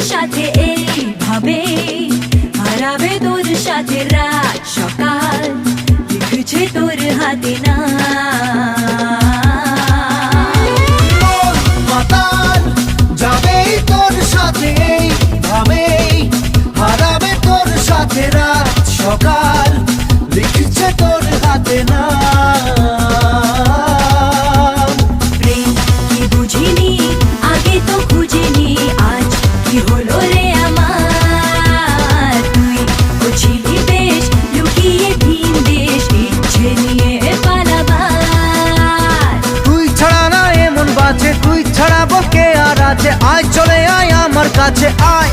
সাথে এইভাবে হারাবে তোর সাথে রাত সকাল লিখছে তোর হাতে না মাতাল যাবে তোর সাথে এইভাবে হারাবে তোর সাথে রাত সকাল লিখছে তোর হাতে না প্রেম কি বুঝিনি আগে তো খুঁজিনি আজ কি হলো রে আমার তুই ছিলি বেশ লুকিয়ে ভিন দেশ ইচ্ছে নিয়ে পালাবার তুই ছাড়া না এমন বাজে তুই ছাড়া বকে আর আছে আয় চলে আয় আমার কাছে আয়